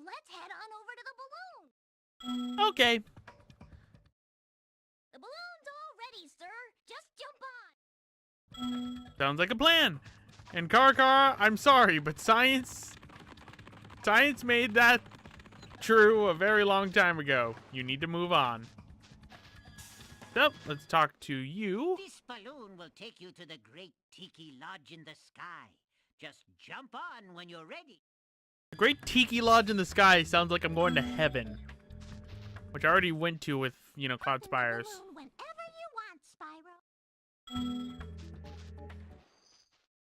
let's head on over to the balloon. Okay. The balloon's all ready, sir. Just jump on. Sounds like a plan. And Car, I'm sorry, but science made that true a very long time ago. You need to move on. So, let's talk to you. This balloon will take you to the Great Tiki Lodge in the sky. Just jump on when you're ready. The Great Tiki Lodge in the sky sounds like I'm going to heaven. Which I already went to with, Cloud Spires. Whenever you want, Spyro.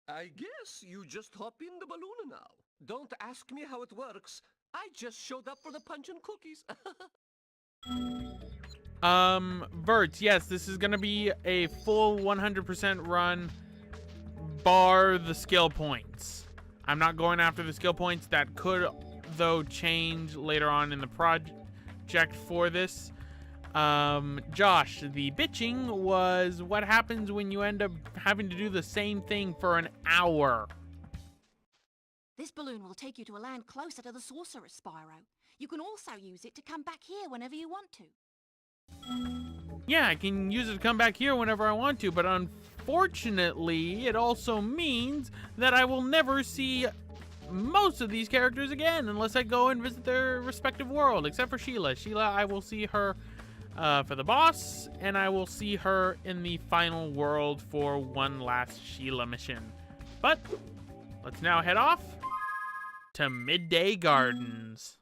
I guess you just hop in the balloon now. Don't ask me how it works. I just showed up for the punch and cookies. Verts, yes, this is gonna be a full 100% run, bar the skill points. I'm not going after the skill points. That could, though, change later on in the project for this. Josh, the bitching was what happens when you end up having to do the same thing for an hour. This balloon will take you to a land closer to the Sorceress, Spyro. You can also use it to come back here whenever you want to. Yeah, I can use it to come back here whenever I want to, but unfortunately, it also means that I will never see most of these characters again unless I go and visit their respective world, except for Sheila. Sheila, I will see her for the boss, and I will see her in the final world for one last Sheila mission. But let's now head off to Midday Gardens.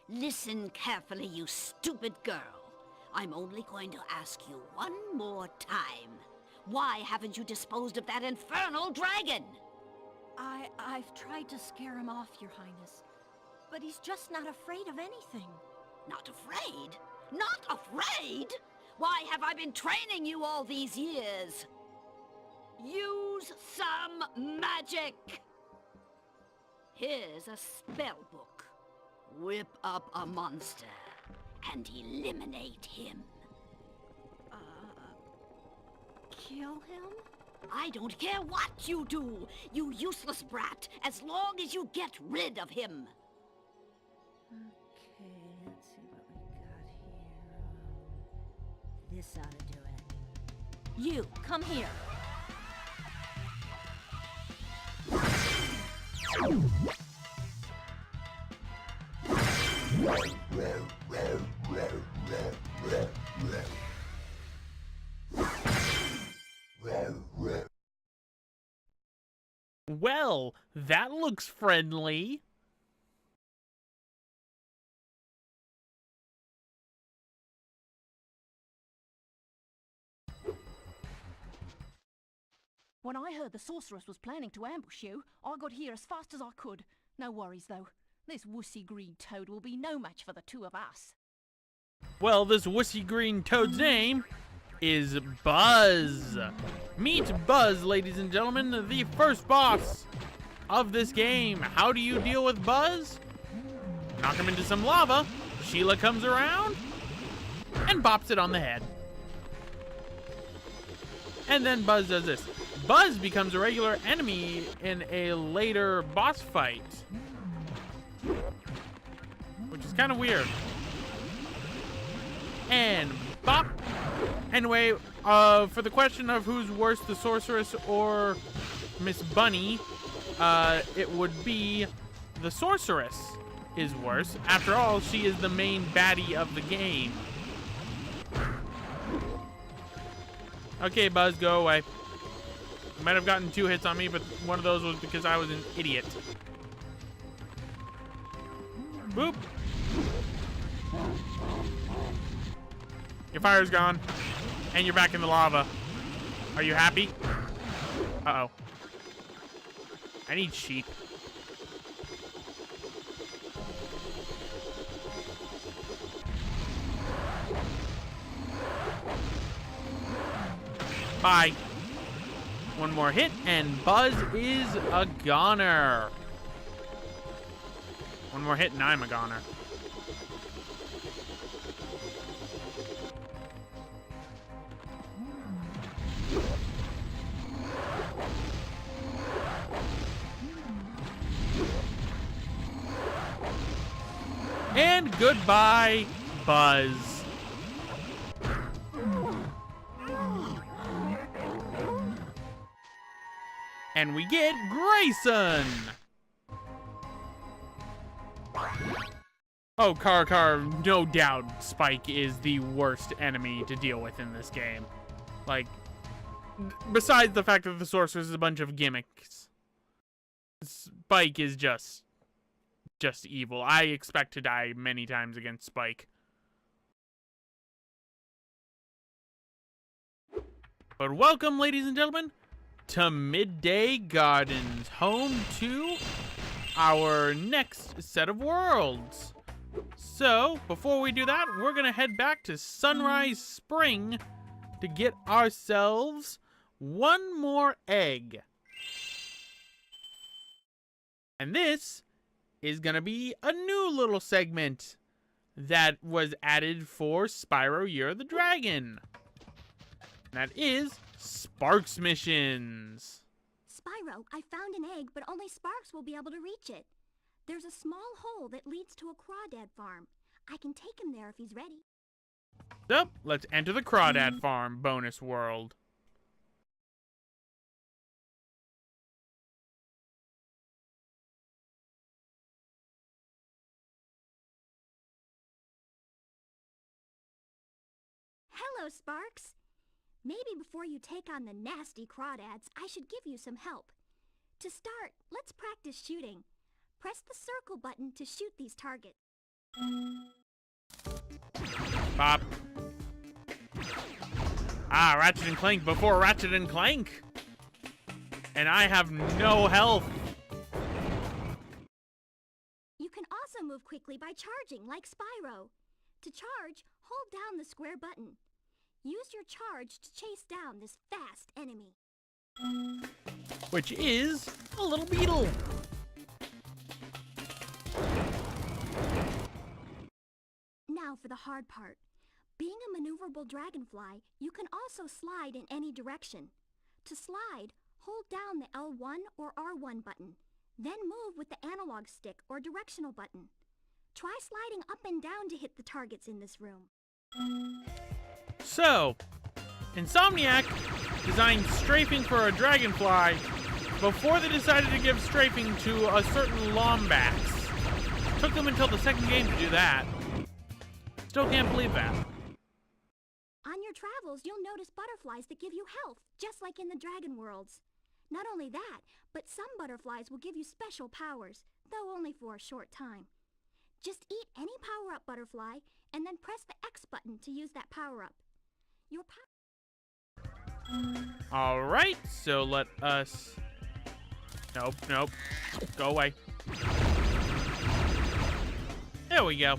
Listen carefully, you stupid girl. I'm only going to ask you one more time. Why haven't you disposed of that infernal dragon? I've tried to scare him off, Your Highness. But he's just not afraid of anything. Not afraid? Not afraid? Why have I been training you all these years? Use some magic! Here's a spell book. Whip up a monster and eliminate him. Kill him? I don't care what you do, you useless brat, as long as you get rid of him. Okay, let's see what we got here. This ought to do it. You, come here. Well, that looks friendly. When I heard the Sorceress was planning to ambush you, I got here as fast as I could. No worries, though. This wussy green toad will be no match for the two of us. Well, this wussy green toad's name is Buzz. Meet Buzz, ladies and gentlemen, the first boss of this game. How do you deal with Buzz? Knock him into some lava. Sheila comes around and bops it on the head. And then Buzz does this. Buzz becomes a regular enemy in a later boss fight, which is kind of weird. And bop. Anyway, for the question of who's worse, the Sorceress or Miss Bunny, it would be the Sorceress is worse. After all, she is the main baddie of the game. Okay, Buzz, go away. You might have gotten 2 hits on me, but one of those was because I was an idiot. Boop. Your fire's gone. And you're back in the lava. Are you happy? Uh-oh. I need sheep. Bye. One more hit, and Buzz is a goner. One more hit, and I'm a goner. goodbye, Buzz. And we get Grayson. Oh, Car, no doubt Spike is the worst enemy to deal with in this game. Like, besides the fact that the sorceress is a bunch of gimmicks, Spike is just evil. I expect to die many times against Spike. But welcome, ladies and gentlemen, to Midday Gardens, home to our next set of worlds. So, before we do that, we're gonna head back to Sunrise Spring to get ourselves one more egg. And this is gonna be a new little segment that was added for Spyro Year of the Dragon. That is Sparks Missions. Spyro, I found an egg, but only Sparks will be able to reach it. There's a small hole that leads to a Crawdad farm. I can take him there if he's ready. So, let's enter the Crawdad farm bonus world. Hello, Sparks. Maybe before you take on the nasty Crawdads, I should give you some help. To start, let's practice shooting. Press the circle button to shoot these targets. Pop. Ah, Ratchet and Clank before Ratchet and Clank. And I have no health. You can also move quickly by charging, like Spyro. To charge, hold down the square button. Use your charge to chase down this fast enemy. Which is a little beetle. Now for the hard part. Being a maneuverable dragonfly, you can also slide in any direction. To slide, hold down the L1 or R1 button. Then move with the analog stick or directional button. Try sliding up and down to hit the targets in this room. So, Insomniac designed strafing for a dragonfly before they decided to give strafing to a certain Lombax. Took them until the second game to do that. Still can't believe that. On your travels, you'll notice butterflies that give you health, just like in the dragon worlds. Not only that, but some butterflies will give you special powers, though only for a short time. Just eat any power-up butterfly, and then press the X button to use that power-up. Your Alright, so let us... Nope. Go away. There we go.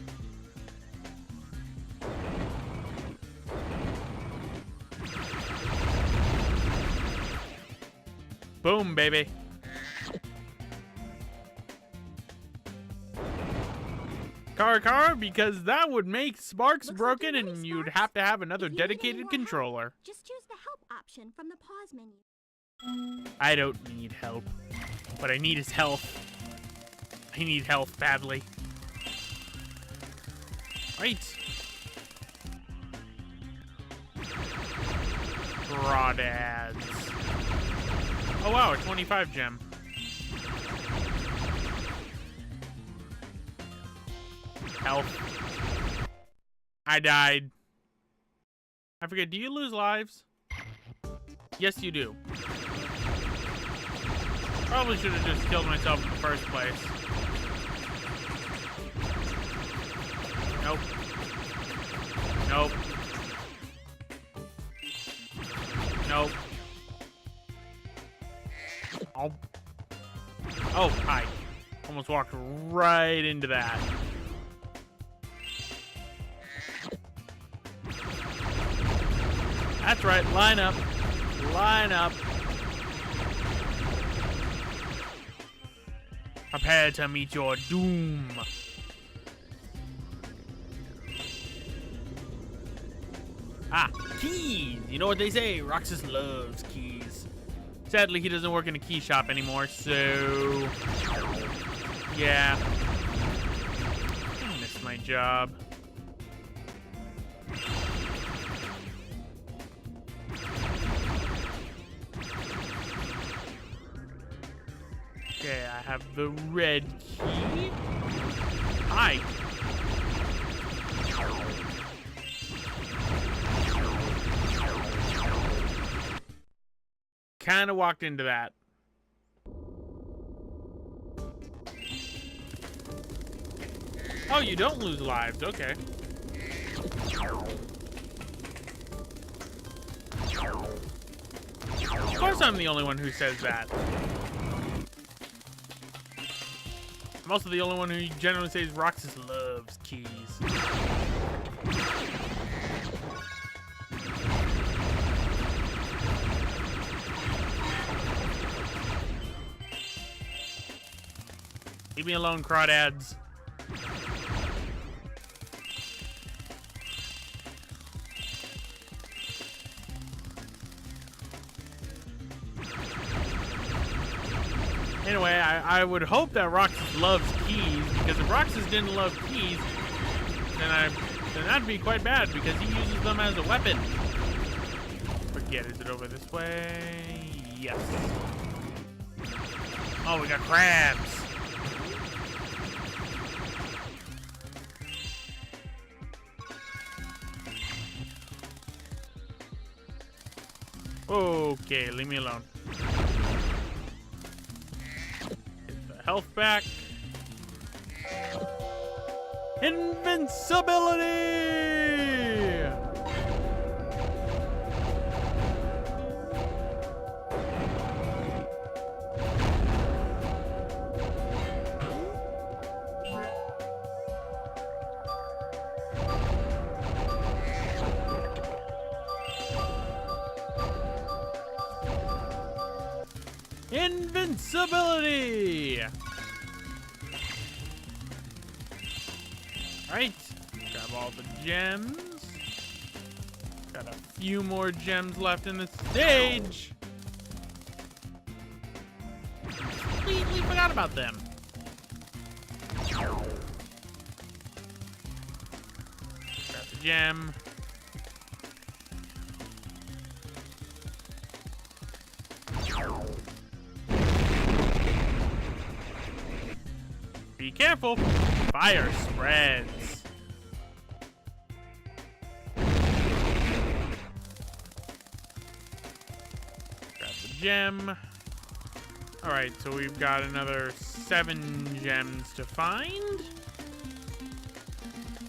Boom, baby. Car, because that would make Sparks Looks broken like you're and ready, you'd Sparks. have to have another If you need any dedicated more controller. help, just choose the help option from the pause menu. I don't need help. What I need is health. I need health badly. Right. Crawdads. Oh wow, a 25 gem. Health. I died. I forget, do you lose lives? Yes, you do. Probably should have just killed myself in the first place. Nope. Nope. Nope. Oh, hi. Almost walked right into that. That's right, line up. Line up. Prepare to meet your doom. Ah, keys! You know what they say, Roxas loves keys. Sadly, he doesn't work in a key shop anymore, so... yeah. I missed my my job. Okay, I have the red key. Hi. Kind of walked into that. Oh, you don't lose lives. Okay. Of course I'm the only one who says that. I'm also the only one who generally says Roxas loves keys. Leave me alone, Crawdads. Anyway, I would hope that Roxas loves keys, because if Roxas didn't love keys, then that'd be quite bad, because he uses them as a weapon. Forget, is it over this way? Yes. Oh, we got crabs. Okay, leave me alone. Get the health back. Invincibility! Invincibility! Alright, grab all the gems. Got a few more gems left in the stage. Completely forgot about them. Grab the gem. Be careful, fire spreads. Grab the gem. All right, so we've got another 7 gems to find.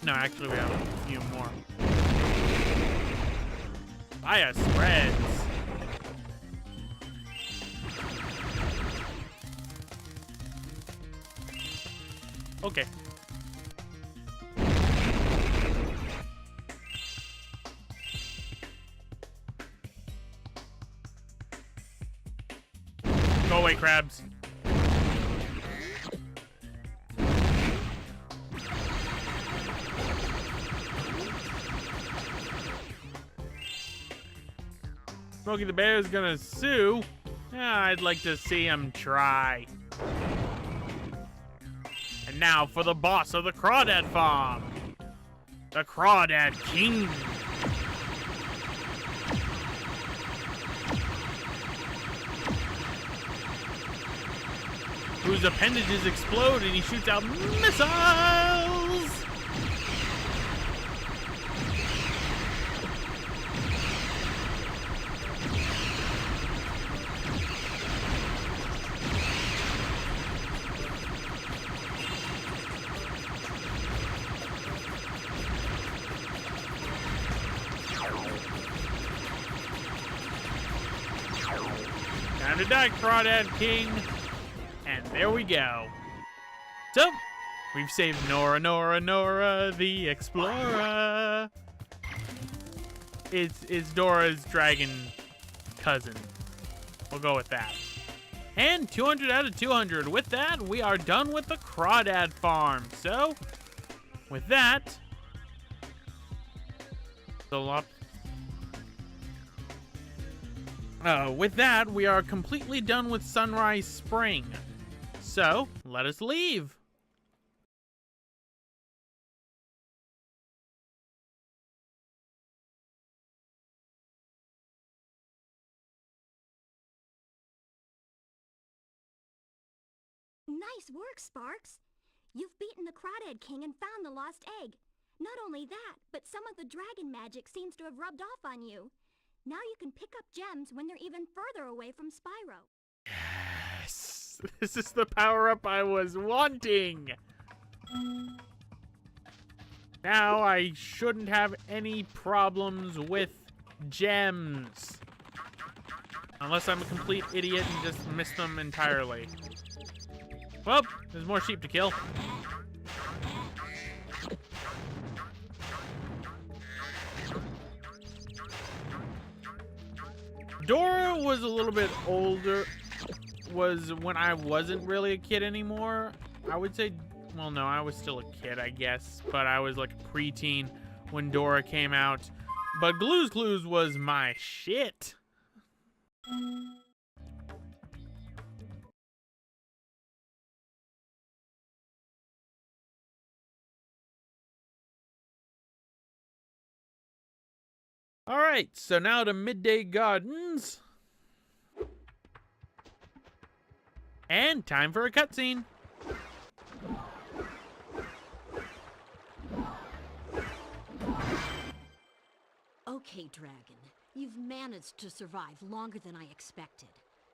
No, actually we have a few more. Fire spreads. Okay. Go away, crabs. Smokey the Bear is gonna sue. Yeah, I'd like to see him try. And now for the boss of the Crawdad farm, the Crawdad King. Whose appendages explode and he shoots out missiles. Time to die, Crawdad King. And there we go. So, we've saved Nora the Explorer. It's Dora's dragon cousin. We'll go with that. And 200 out of 200. With that, we are done with the Crawdad farm. So, with that, we are completely done with Sunrise Spring. So, let us leave. Nice work, Sparks. You've beaten the Crawdad King and found the lost egg. Not only that, but some of the dragon magic seems to have rubbed off on you. Now you can pick up gems when they're even further away from Spyro. Yes! This is the power-up I was wanting! Now I shouldn't have any problems with gems. Unless I'm a complete idiot and just miss them entirely. Well, there's more sheep to kill. Dora was a little bit older, was when I wasn't really a kid anymore. I would say, well, no, I was still a kid, I guess, but I was like a preteen when Dora came out. But Blue's Clues was my shit. All right, so now to Midday Gardens. And time for a cutscene. Okay, Dragon. You've managed to survive longer than I expected.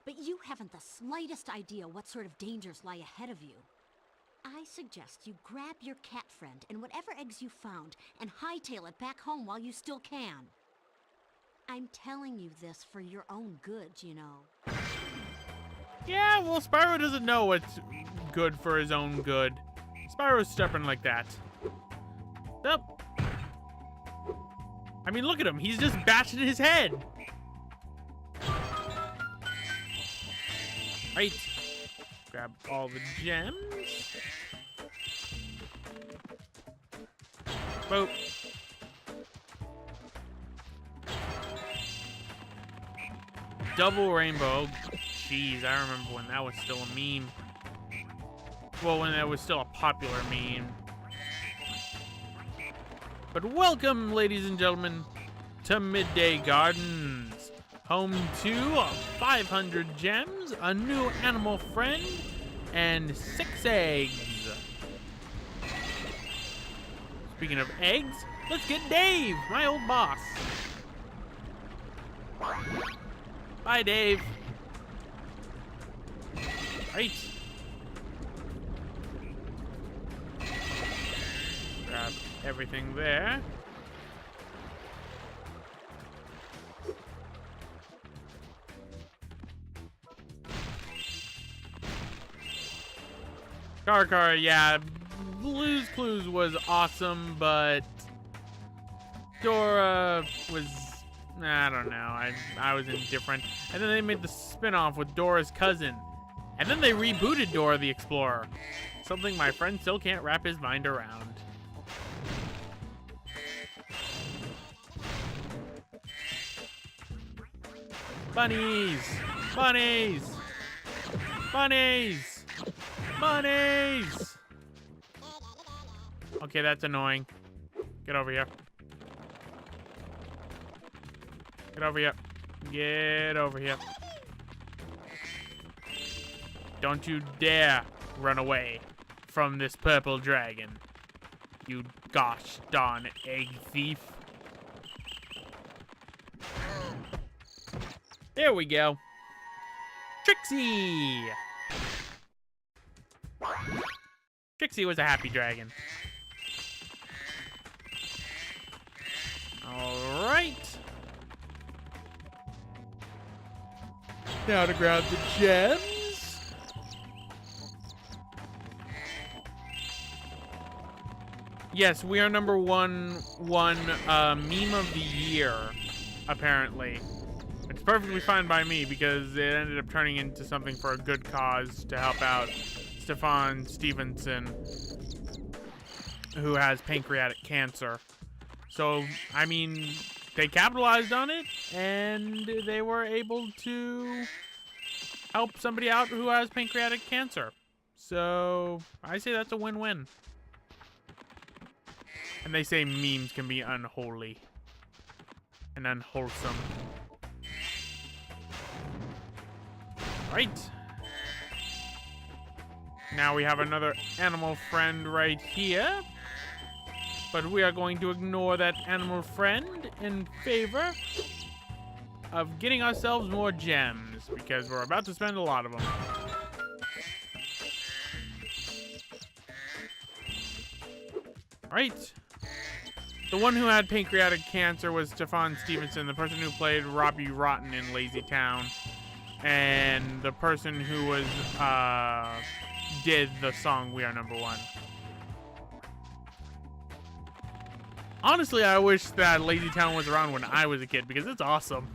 But you haven't the slightest idea what sort of dangers lie ahead of you. I suggest you grab your cat friend and whatever eggs you found and hightail it back home while you still can. I'm telling you this for your own good, you know. Yeah, well, Spyro doesn't know what's good for his own good. Spyro's stubborn like that. Nope. I mean, look at him. He's just bashing his head. Right. Grab all the gems. Boop. Double rainbow. Jeez, I remember when that was still a meme. Well, when that was still a popular meme. But welcome, ladies and gentlemen, to Midday Gardens. Home to 500 gems, a new animal friend, and 6 eggs. Speaking of eggs, let's get Dave, my old boss. Bye, Dave. Right. Grab everything there. Car, yeah. Blue's Clues was awesome, but Dora was, I don't know. I was indifferent. And then they made the spin-off with Dora's cousin. And then they rebooted Dora the Explorer. Something my friend still can't wrap his mind around. Bunnies! Bunnies! Bunnies! Bunnies! Okay, that's annoying. Get over here. Get over here. Get over here. Don't you dare run away from this purple dragon, you gosh darn egg thief. There we go. Trixie! Trixie was a happy dragon. All right. Now to grab the gems. Yes, we are number one meme of the year, apparently. It's perfectly fine by me because it ended up turning into something for a good cause to help out Stefan Stevenson, who has pancreatic cancer. So, I mean, they capitalized on it, and they were able to help somebody out who has pancreatic cancer. So, I say that's a win-win. And they say memes can be unholy and unwholesome. Right. Now we have another animal friend right here. But we are going to ignore that animal friend in favor of getting ourselves more gems, because we're about to spend a lot of them. Right. The one who had pancreatic cancer was Stefan Stevenson, the person who played Robbie Rotten in Lazy Town. And the person who was, did the song We Are Number One. Honestly, I wish that Lazy Town was around when I was a kid, because it's awesome.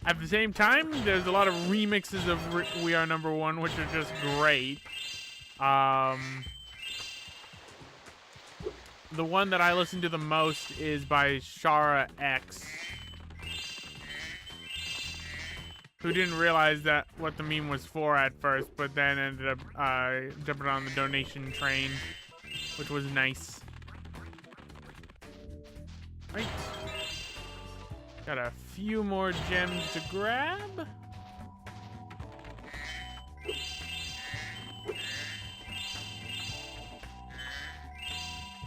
At the same time, there's a lot of remixes of We Are Number One, which are just great. The one that I listen to the most is by Shara X, who didn't realize that what the meme was for at first, but then ended up jumping on the donation train, which was nice. Right. Got a few more gems to grab.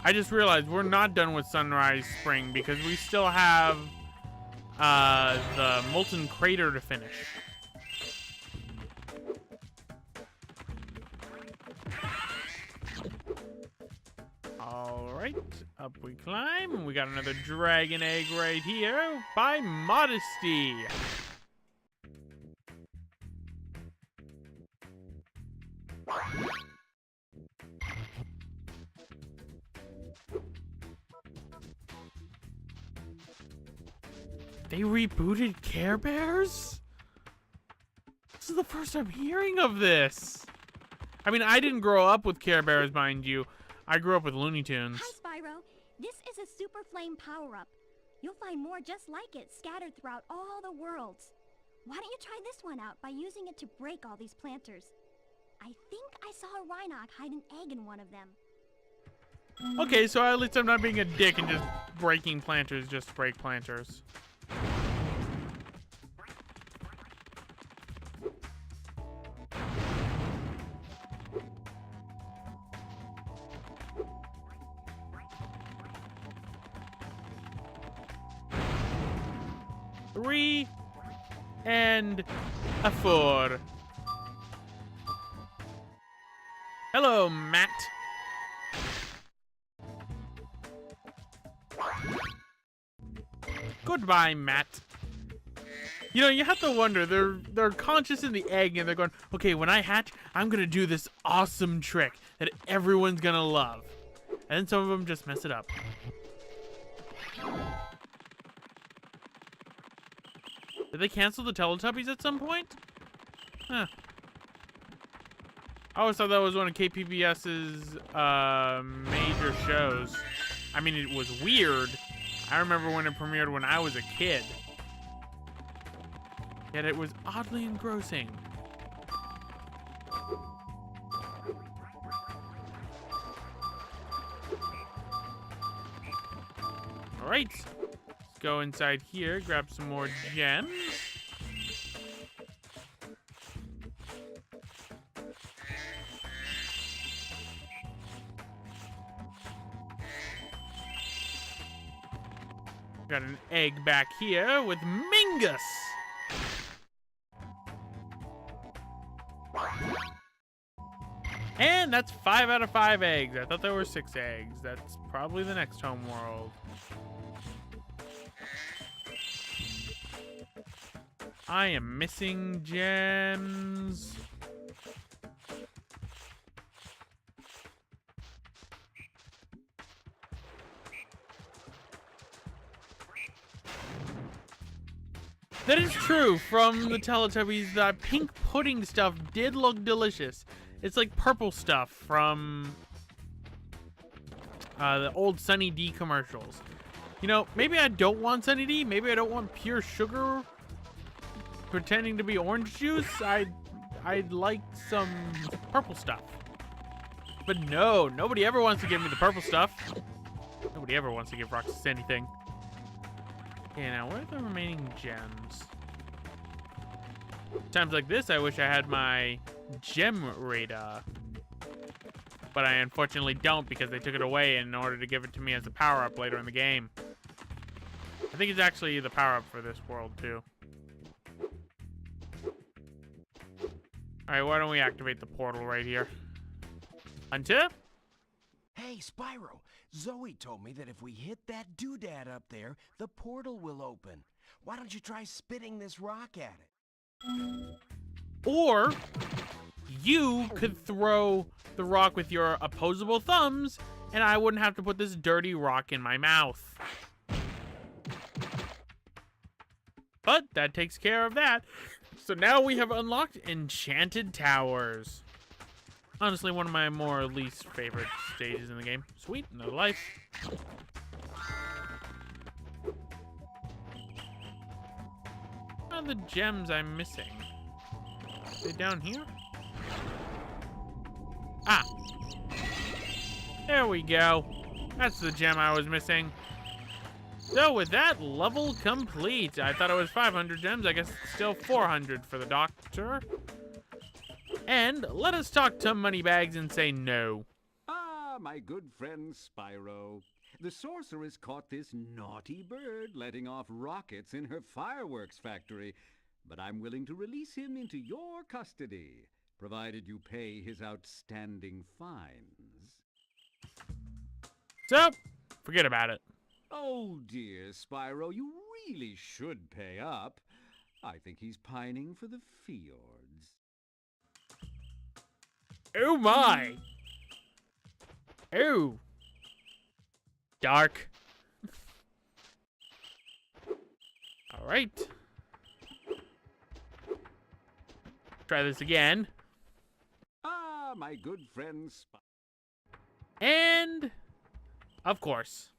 I just realized we're not done with Sunrise Spring because we still have the Molten Crater to finish. Alright, up we climb, and we got another dragon egg right here by Modesty. They rebooted Care Bears? This is the first I'm hearing of this. I mean, I didn't grow up with Care Bears, mind you. I grew up with Looney Tunes. Hi, Spyro. This is a Super Flame power-up. You'll find more just like it scattered throughout all the worlds. Why don't you try this one out by using it to break all these planters? I think I saw a Rhinoc hide an egg in one of them. Okay, so at least I'm not being a dick and just breaking planters just to break planters. Three and a 4. Hello, Matt. Goodbye, Matt. You know, you have to wonder, they're conscious in the egg and they're going, okay, when I hatch, I'm gonna do this awesome trick that everyone's gonna love. And then some of them just mess it up. Did they cancel the Teletubbies at some point? Huh. I always thought that was one of KPBS's major shows. I mean, it was weird. I remember when it premiered when I was a kid. Yet it was oddly engrossing. Alright. Let's go inside here, grab some more gems. Got an egg back here with Mingus. And that's 5 out of 5 eggs. I thought there were 6 eggs. That's probably the next home world. I am missing gems. That is true. From the Teletubbies, the pink pudding stuff did look delicious. It's like purple stuff from the old Sunny D commercials. You know, maybe I don't want Sunny D. Maybe I don't want pure sugar pretending to be orange juice. I'd like some purple stuff. But no, nobody ever wants to give me the purple stuff. Nobody ever wants to give Roxas anything. Okay, now where are the remaining gems? Times like this, I wish I had my gem radar. But I unfortunately don't because they took it away in order to give it to me as a power-up later in the game. I think it's actually the power-up for this world, too. Alright, why don't we activate the portal right here? Hunter? Hey, Spyro, Zoe told me that if we hit that doodad up there, the portal will open. Why don't you try spitting this rock at it? Or you could throw the rock with your opposable thumbs, and I wouldn't have to put this dirty rock in my mouth. But that takes care of that. So now we have unlocked Enchanted Towers. Honestly, one of my more or least favorite stages in the game. Sweet, another life. What are the gems I'm missing? Are they down here? Ah! There we go. That's the gem I was missing. So with that, level complete. I thought it was 500 gems. I guess it's still 400 for the doctor. And let us talk to Moneybags and say no. Ah, my good friend Spyro. The sorceress caught this naughty bird letting off rockets in her fireworks factory. But I'm willing to release him into your custody, provided you pay his outstanding fines. So, forget about it. Oh dear, Spyro, you really should pay up. I think he's pining for the fjords. Oh my! Oh! Dark. Alright. Try this again. Ah, my good friend Spyro. And... of course.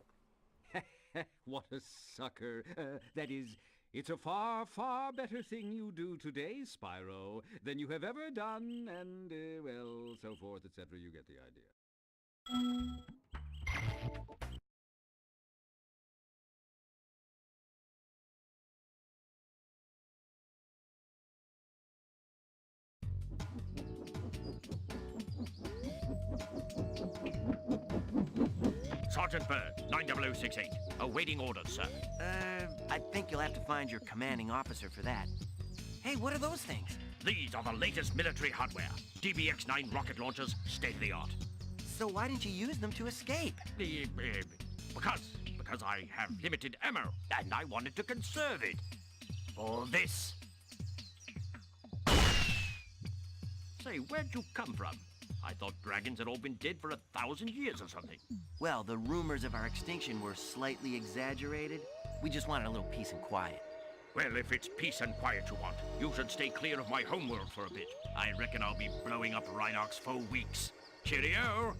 What a sucker. That is, it's a far, far better thing you do today, Spyro, than you have ever done, and, well, so forth, etc. You get the idea. Sergeant Bird, 90068. Awaiting orders, sir. I think you'll have to find your commanding officer for that. Hey, what are those things? These are the latest military hardware. DBX-9 rocket launchers, state-of-the-art. So why didn't you use them to escape? Because I have limited ammo, and I wanted to conserve it. For this. Say, where'd you come from? I thought dragons had all been dead for 1,000 years or something. Well, the rumors of our extinction were slightly exaggerated. We just wanted a little peace and quiet. Well, if it's peace and quiet you want, you should stay clear of my homeworld for a bit. I reckon I'll be blowing up Rhinox for weeks. Cheerio!